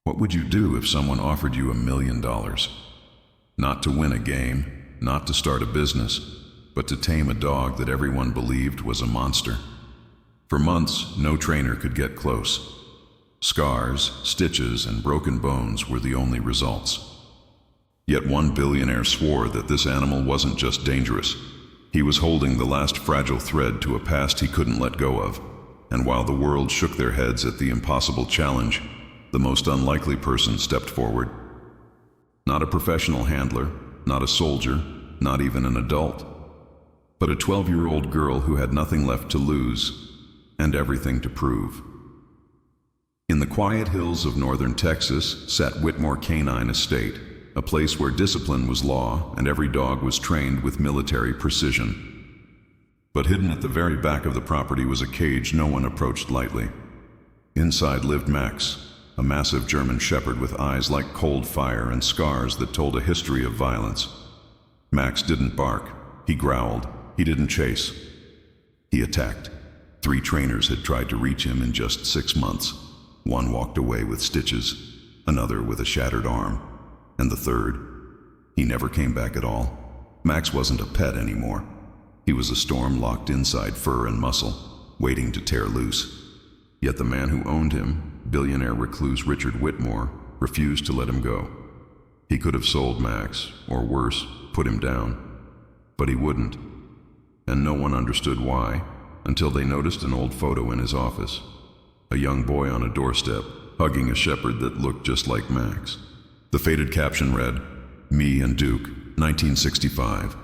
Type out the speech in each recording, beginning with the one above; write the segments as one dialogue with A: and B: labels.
A: What would you do if someone offered you $1 million? Not to win a game, not to start a business, but to tame a dog that everyone believed was a monster. For months, no trainer could get close. Scars, stitches, and broken bones were the only results. Yet one billionaire swore that this animal wasn't just dangerous. He was holding the last fragile thread to a past he couldn't let go of. And while the world shook their heads at the impossible challenge, the most unlikely person stepped forward. Not a professional handler, not a soldier, not even an adult, but a 12-year-old girl who had nothing left to lose and everything to prove. In the quiet hills of northern Texas sat Whitmore Canine Estate, a place where discipline was law and every dog was trained with military precision. But hidden at the very back of the property was a cage no one approached lightly. Inside lived Max, a massive German shepherd with eyes like cold fire and scars that told a history of violence. Max didn't bark, he growled, he didn't chase. He attacked. 3 trainers had tried to reach him in just 6 months. One walked away with stitches, another with a shattered arm, and the third, he never came back at all. Max wasn't a pet anymore. He was a storm locked inside fur and muscle, waiting to tear loose. Yet the man who owned him, billionaire recluse Richard Whitmore, refused to let him go. He could have sold Max, or worse, put him down. But he wouldn't. And no one understood why, until they noticed an old photo in his office. A young boy on a doorstep, hugging a shepherd that looked just like Max. The faded caption read, "Me and Duke, 1965.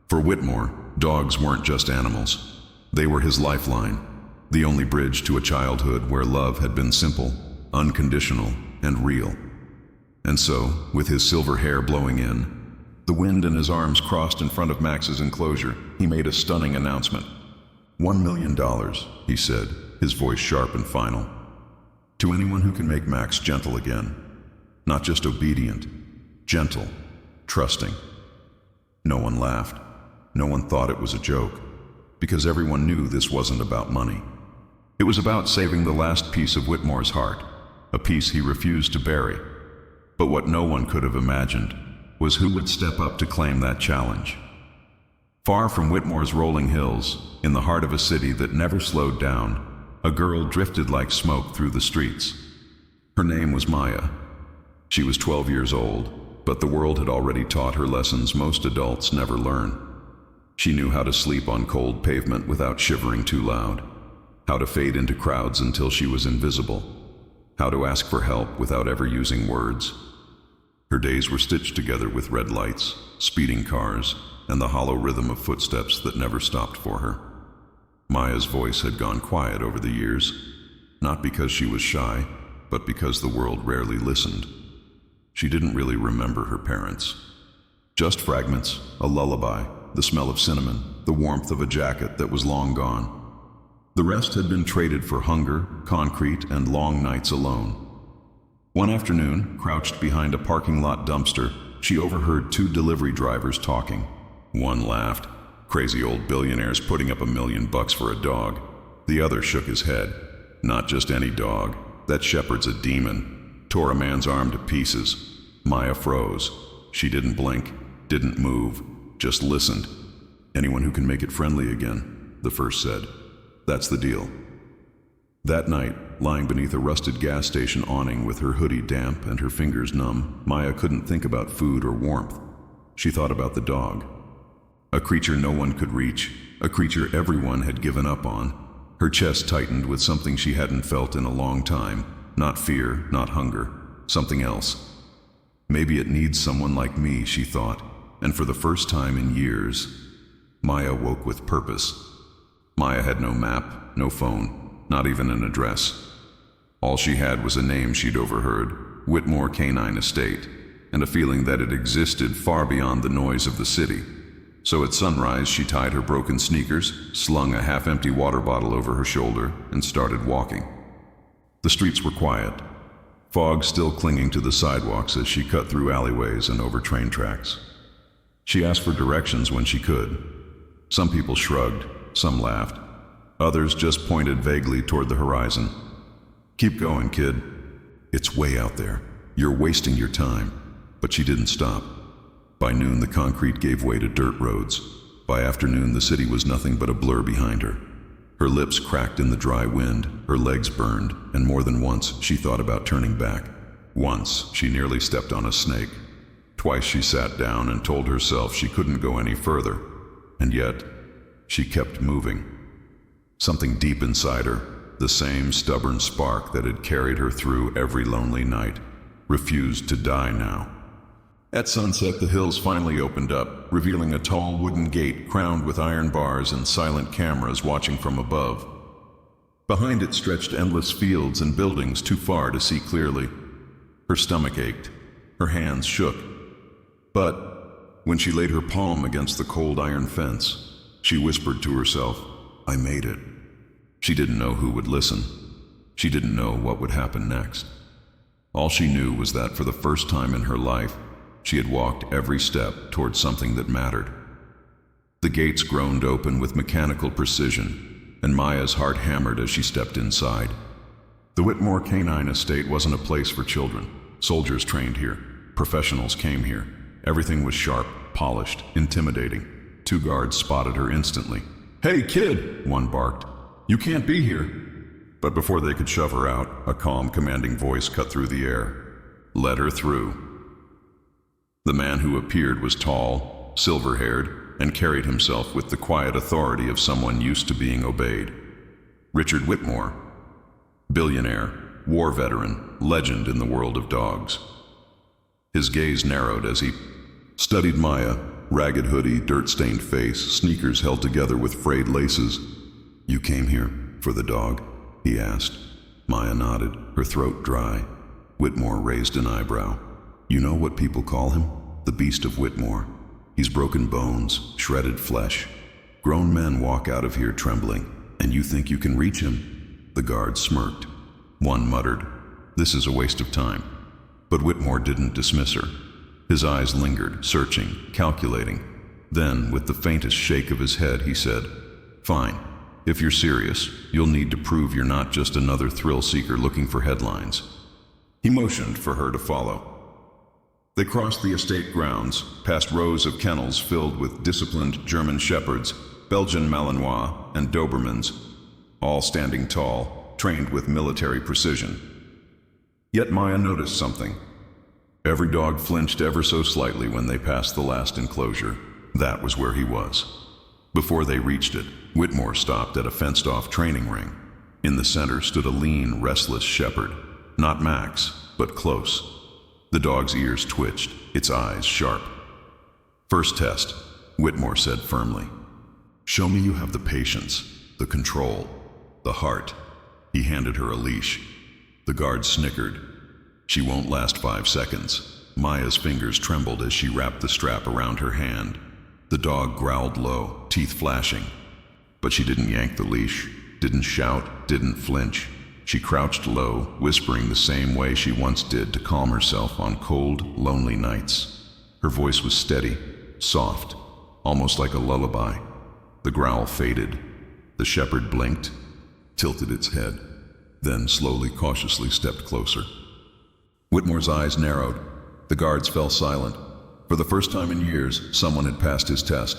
A: For Whitmore, dogs weren't just animals. They were his lifeline, the only bridge to a childhood where love had been simple, unconditional, and real. And so, with his silver hair blowing in, the wind in his arms crossed in front of Max's enclosure, he made a stunning announcement. $1 million, he said, his voice sharp and final. To anyone who can make Max gentle again. Not just obedient, gentle, trusting. No one laughed. No one thought it was a joke, because everyone knew this wasn't about money. It was about saving the last piece of Whitmore's heart, a piece he refused to bury. But what no one could have imagined was who would step up to claim that challenge. Far from Whitmore's rolling hills, in the heart of a city that never slowed down, a girl drifted like smoke through the streets. Her name was Maya. She was 12 years old, but the world had already taught her lessons most adults never learn. She knew how to sleep on cold pavement without shivering too loud, how to fade into crowds until she was invisible, how to ask for help without ever using words. Her days were stitched together with red lights, speeding cars, and the hollow rhythm of footsteps that never stopped for her. Maya's voice had gone quiet over the years, not because she was shy, but because the world rarely listened. She didn't really remember her parents. Just fragments, a lullaby, the smell of cinnamon, the warmth of a jacket that was long gone. The rest had been traded for hunger, concrete, and long nights alone. One afternoon, crouched behind a parking lot dumpster, she overheard 2 delivery drivers talking. One laughed, crazy old billionaires putting up $1 million for a dog. The other shook his head. Not just any dog. That shepherd's a demon. Tore a man's arm to pieces. Maya froze. She didn't blink, didn't move, just listened. Anyone who can make it friendly again, the first said. That's the deal. That night, lying beneath a rusted gas station awning with her hoodie damp and her fingers numb, Maya couldn't think about food or warmth. She thought about the dog. A creature no one could reach, a creature everyone had given up on. Her chest tightened with something she hadn't felt in a long time. Not fear, not hunger, something else. Maybe it needs someone like me, she thought, and for the first time in years, Maya woke with purpose. Maya had no map, no phone, not even an address. All she had was a name she'd overheard, Whitmore Canine Estate, and a feeling that it existed far beyond the noise of the city. So at sunrise, she tied her broken sneakers, slung a half-empty water bottle over her shoulder, and started walking. The streets were quiet, fog still clinging to the sidewalks as she cut through alleyways and over train tracks. She asked for directions when she could. Some people shrugged, some laughed. Others just pointed vaguely toward the horizon. Keep going, kid. It's way out there. You're wasting your time. But she didn't stop. By noon, the concrete gave way to dirt roads. By afternoon, the city was nothing but a blur behind her. Her lips cracked in the dry wind, her legs burned, and more than once she thought about turning back. Once, she nearly stepped on a snake. Twice she sat down and told herself she couldn't go any further. And yet, she kept moving. Something deep inside her, the same stubborn spark that had carried her through every lonely night, refused to die now. At sunset, the hills finally opened up, revealing a tall wooden gate crowned with iron bars and silent cameras watching from above. Behind it stretched endless fields and buildings too far to see clearly. Her stomach ached. Her hands shook. But when she laid her palm against the cold iron fence, she whispered to herself, "I made it." She didn't know who would listen. She didn't know what would happen next. All she knew was that for the first time in her life, she had walked every step towards something that mattered. The gates groaned open with mechanical precision, and Maya's heart hammered as she stepped inside. The Whitmore Canine Estate wasn't a place for children. Soldiers trained here. Professionals came here. Everything was sharp, polished, intimidating. 2 guards spotted her instantly. "Hey, kid!" one barked. "You can't be here!" But before they could shove her out, a calm, commanding voice cut through the air. "Let her through." The man who appeared was tall, silver-haired, and carried himself with the quiet authority of someone used to being obeyed. Richard Whitmore, billionaire, war veteran, legend in the world of dogs. His gaze narrowed as he studied Maya, ragged hoodie, dirt-stained face, sneakers held together with frayed laces. "You came here for the dog?" he asked. Maya nodded, her throat dry. Whitmore raised an eyebrow. "You know what people call him? The Beast of Whitmore. He's broken bones, shredded flesh. Grown men walk out of here trembling, and you think you can reach him?" The guards smirked. One muttered, "This is a waste of time." But Whitmore didn't dismiss her. His eyes lingered, searching, calculating. Then, with the faintest shake of his head, he said, "Fine. If you're serious, you'll need to prove you're not just another thrill-seeker looking for headlines." He motioned for her to follow. They crossed the estate grounds, past rows of kennels filled with disciplined German shepherds, Belgian Malinois, and Dobermans, all standing tall, trained with military precision. Yet Maya noticed something. Every dog flinched ever so slightly when they passed the last enclosure. That was where he was. Before they reached it, Whitmore stopped at a fenced-off training ring. In the center stood a lean, restless shepherd. Not Max, but close. The dog's ears twitched, its eyes sharp. "First test," Whitmore said firmly. "Show me you have the patience, the control, the heart." He handed her a leash. The guard snickered. "She won't last 5 seconds." Maya's fingers trembled as she wrapped the strap around her hand. The dog growled low, teeth flashing. But she didn't yank the leash, didn't shout, didn't flinch. She crouched low, whispering the same way she once did to calm herself on cold, lonely nights. Her voice was steady, soft, almost like a lullaby. The growl faded. The shepherd blinked, tilted its head, then slowly, cautiously stepped closer. Whitmore's eyes narrowed. The guards fell silent. For the first time in years, someone had passed his test.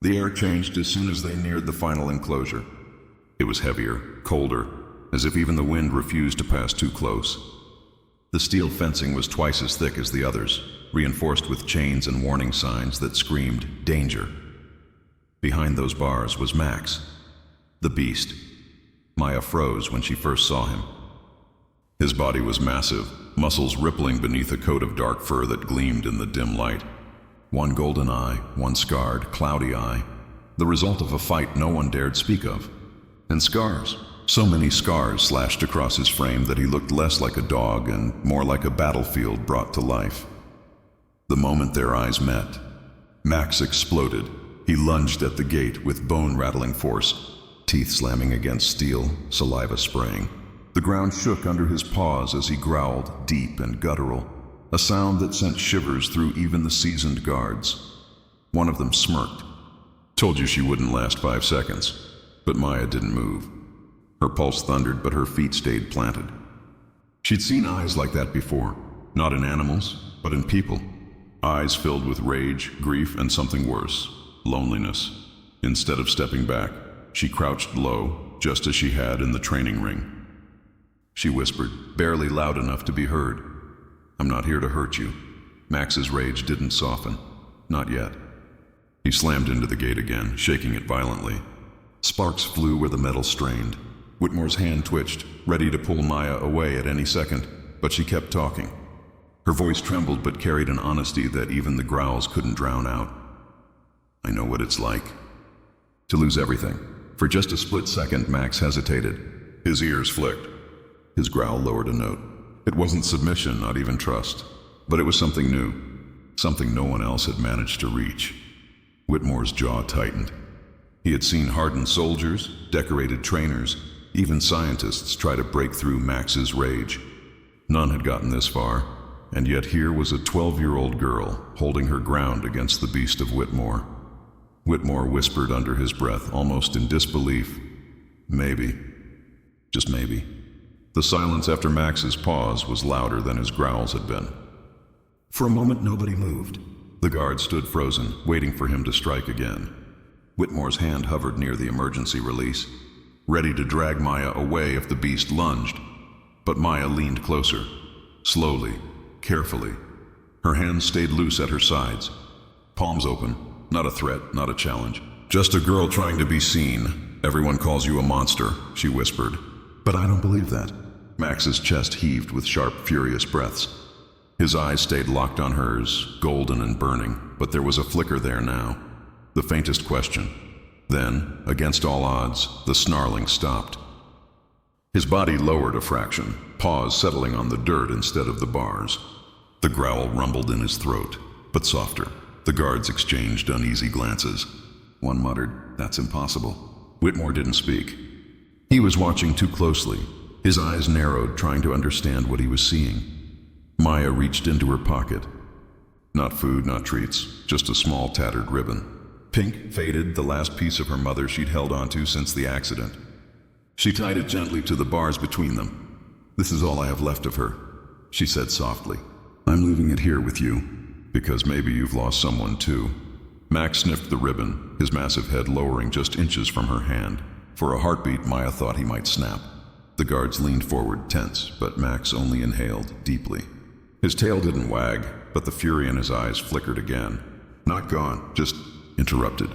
A: The air changed as soon as they neared the final enclosure. It was heavier, colder, as if even the wind refused to pass too close. The steel fencing was twice as thick as the others, reinforced with chains and warning signs that screamed, "Danger." Behind those bars was Max, the beast. Maya froze when she first saw him. His body was massive, muscles rippling beneath a coat of dark fur that gleamed in the dim light. One golden eye, one scarred, cloudy eye, the result of a fight no one dared speak of. And scars. So many scars slashed across his frame that he looked less like a dog and more like a battlefield brought to life. The moment their eyes met, Max exploded. He lunged at the gate with bone-rattling force, teeth slamming against steel, saliva spraying. The ground shook under his paws as he growled, deep and guttural, a sound that sent shivers through even the seasoned guards. One of them smirked. "Told you she wouldn't last 5 seconds." But Maya didn't move. Her pulse thundered, but her feet stayed planted. She'd seen eyes like that before, not in animals, but in people. Eyes filled with rage, grief, and something worse, loneliness. Instead of stepping back, she crouched low, just as she had in the training ring. She whispered, barely loud enough to be heard, "I'm not here to hurt you." Max's rage didn't soften. Not yet. He slammed into the gate again, shaking it violently. Sparks flew where the metal strained. Whitmore's hand twitched, ready to pull Maya away at any second, but she kept talking. Her voice trembled but carried an honesty that even the growls couldn't drown out. "I know what it's like to lose everything." For just a split second, Max hesitated. His ears flicked. His growl lowered a note. It wasn't submission, not even trust, but it was something new, something no one else had managed to reach. Whitmore's jaw tightened. He had seen hardened soldiers, decorated trainers, even scientists try to break through Max's rage. None had gotten this far, and yet here was a 12-year-old girl holding her ground against the beast of Whitmore. Whitmore whispered under his breath, almost in disbelief, "Maybe. Just maybe." The silence after Max's pause was louder than his growls had been. For a moment, nobody moved. The guard stood frozen, waiting for him to strike again. Whitmore's hand hovered near the emergency release, ready to drag Maya away if the beast lunged. But Maya leaned closer, slowly, carefully. Her hands stayed loose at her sides, palms open, not a threat, not a challenge. "Just a girl trying to be seen. Everyone calls you a monster," she whispered. "But I don't believe that." Max's chest heaved with sharp, furious breaths. His eyes stayed locked on hers, golden and burning, but there was a flicker there now, the faintest question. Then, against all odds, the snarling stopped. His body lowered a fraction, paws settling on the dirt instead of the bars. The growl rumbled in his throat, but softer. The guards exchanged uneasy glances. One muttered, "That's impossible." Whitmore didn't speak. He was watching too closely. His eyes narrowed, trying to understand what he was seeing. Maya reached into her pocket. Not food, not treats, just a small tattered ribbon. Pink, faded, the last piece of her mother she'd held onto since the accident. She tied it gently to the bars between them. "This is all I have left of her," she said softly. "I'm leaving it here with you, because maybe you've lost someone too." Max sniffed the ribbon, his massive head lowering just inches from her hand. For a heartbeat, Maya thought he might snap. The guards leaned forward, tense, but Max only inhaled deeply. His tail didn't wag, but the fury in his eyes flickered again. Not gone, just interrupted.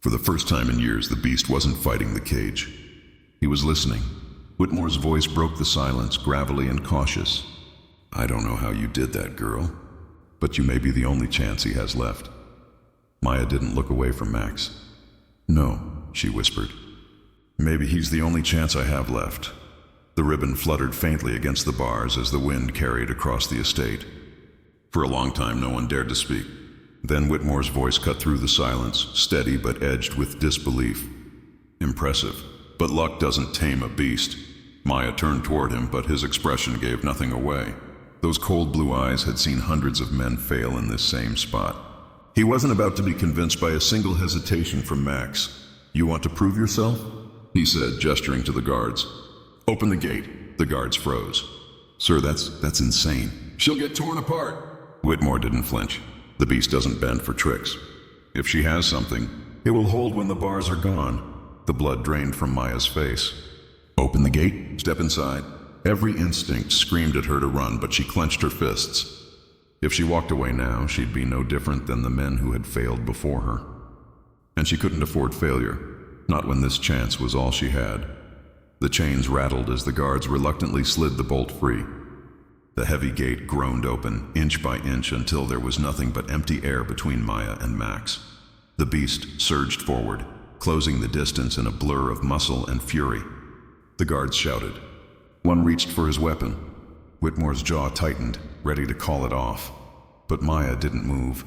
A: For the first time in years, the beast wasn't fighting the cage. He was listening. Whitmore's voice broke the silence, gravelly and cautious. "I don't know how you did that, girl, but you may be the only chance he has left." Maya didn't look away from Max. "No," she whispered. "Maybe he's the only chance I have left." The ribbon fluttered faintly against the bars as the wind carried across the estate. For a long time, no one dared to speak. Then Whitmore's voice cut through the silence, steady but edged with disbelief. "Impressive, but luck doesn't tame a beast." Maya turned toward him, but his expression gave nothing away. Those cold blue eyes had seen hundreds of men fail in this same spot. He wasn't about to be convinced by a single hesitation from Max. "You want to prove yourself?" he said, gesturing to the guards. "Open the gate." The guards froze. "Sir, that's insane. She'll get torn apart." Whitmore didn't flinch. The beast doesn't bend for tricks. If she has something, it will hold when the bars are gone. The blood drained from Maya's face. "Open the gate, step inside." Every instinct screamed at her to run, but she clenched her fists. If she walked away now, she'd be no different than the men who had failed before her. And she couldn't afford failure, not when this chance was all she had. The chains rattled as the guards reluctantly slid the bolt free. The heavy gate groaned open, inch by inch, until there was nothing but empty air between Maya and Max. The beast surged forward, closing the distance in a blur of muscle and fury. The guards shouted. One reached for his weapon. Whitmore's jaw tightened, ready to call it off. But Maya didn't move.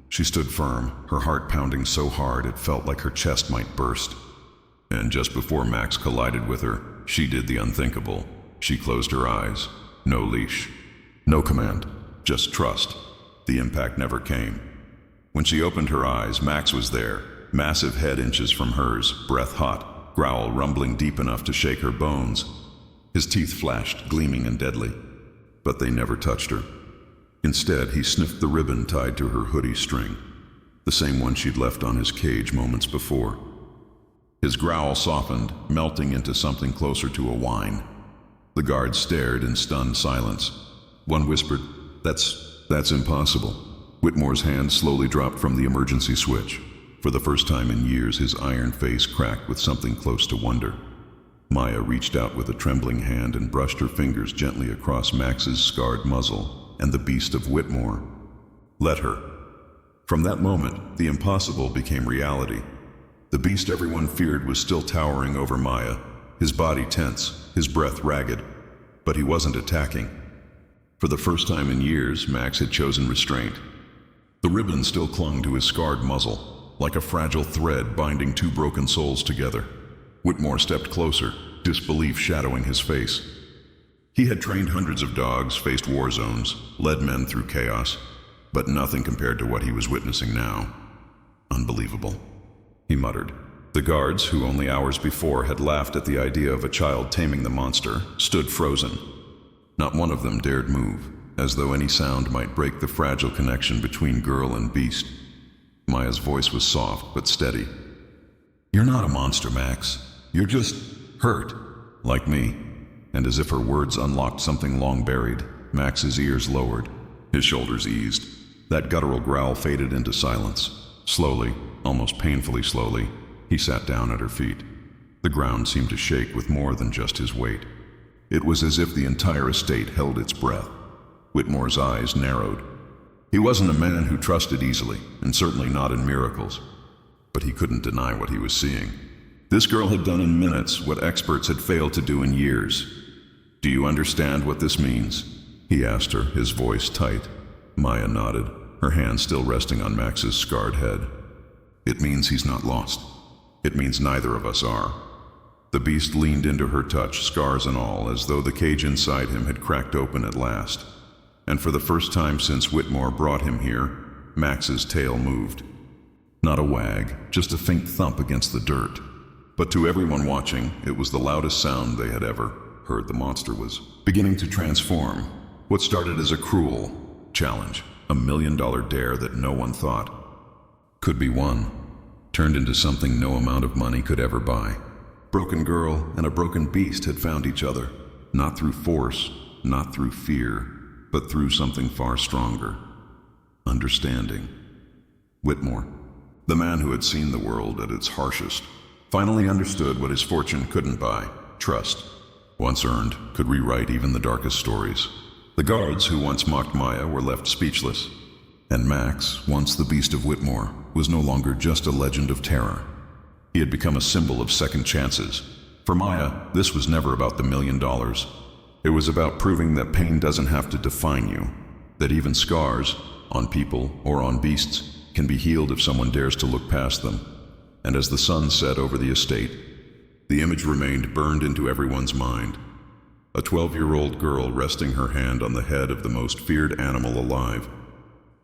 A: She stood firm, her heart pounding so hard it felt like her chest might burst. And just before Max collided with her, she did the unthinkable. She closed her eyes. No leash. No command. Just trust. The impact never came. When she opened her eyes, Max was there, massive head inches from hers, breath hot, growl rumbling deep enough to shake her bones. His teeth flashed, gleaming and deadly. But they never touched her. Instead, he sniffed the ribbon tied to her hoodie string, the same one she'd left on his cage moments before. His growl softened, melting into something closer to a whine. The guards stared in stunned silence. One whispered, That's impossible." Whitmore's hand slowly dropped from the emergency switch. For the first time in years, his iron face cracked with something close to wonder. Maya reached out with a trembling hand and brushed her fingers gently across Max's scarred muzzle and the beast of Whitmore. "Let her." From that moment, the impossible became reality. The beast everyone feared was still towering over Maya, his body tense, his breath ragged, but he wasn't attacking. For the first time in years, Max had chosen restraint. The ribbon still clung to his scarred muzzle, like a fragile thread binding two broken souls together. Whitmore stepped closer, disbelief shadowing his face. He had trained hundreds of dogs, faced war zones, led men through chaos, but nothing compared to what he was witnessing now. "Unbelievable," he muttered. The guards, who only hours before had laughed at the idea of a child taming the monster, stood frozen. Not one of them dared move, as though any sound might break the fragile connection between girl and beast. Maya's voice was soft but steady. "You're not a monster, Max. You're just hurt, like me." And as if her words unlocked something long buried, Max's ears lowered, his shoulders eased. That guttural growl faded into silence. Slowly, almost painfully slowly, he sat down at her feet. The ground seemed to shake with more than just his weight. It was as if the entire estate held its breath. Whitmore's eyes narrowed. He wasn't a man who trusted easily, and certainly not in miracles. But he couldn't deny what he was seeing. This girl had done in minutes what experts had failed to do in years. "Do you understand what this means?" he asked her, his voice tight. Maya nodded, her hand still resting on Max's scarred head. "It means he's not lost. It means neither of us are." The beast leaned into her touch, scars and all, as though the cage inside him had cracked open at last. And for the first time since Whitmore brought him here, Max's tail moved. Not a wag, just a faint thump against the dirt. But to everyone watching, it was the loudest sound they had ever heard. The monster was beginning to transform. What started as a cruel challenge, a $1 million dare that no one thought could be won, turned into something no amount of money could ever buy. Broken girl and a broken beast had found each other, not through force, not through fear, but through something far stronger. Understanding. Whitmore, the man who had seen the world at its harshest, finally understood what his fortune couldn't buy. Trust, once earned, could rewrite even the darkest stories. The guards who once mocked Maya were left speechless. And Max, once the beast of Whitmore, was no longer just a legend of terror. He had become a symbol of second chances. For Maya, this was never about the $1 million. It was about proving that pain doesn't have to define you, that even scars, on people or on beasts, can be healed if someone dares to look past them. And as the sun set over the estate, the image remained burned into everyone's mind. A 12-year-old girl resting her hand on the head of the most feared animal alive.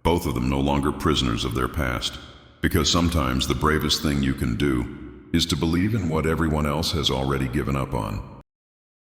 A: Both of them no longer prisoners of their past, because sometimes the bravest thing you can do is to believe in what everyone else has already given up on.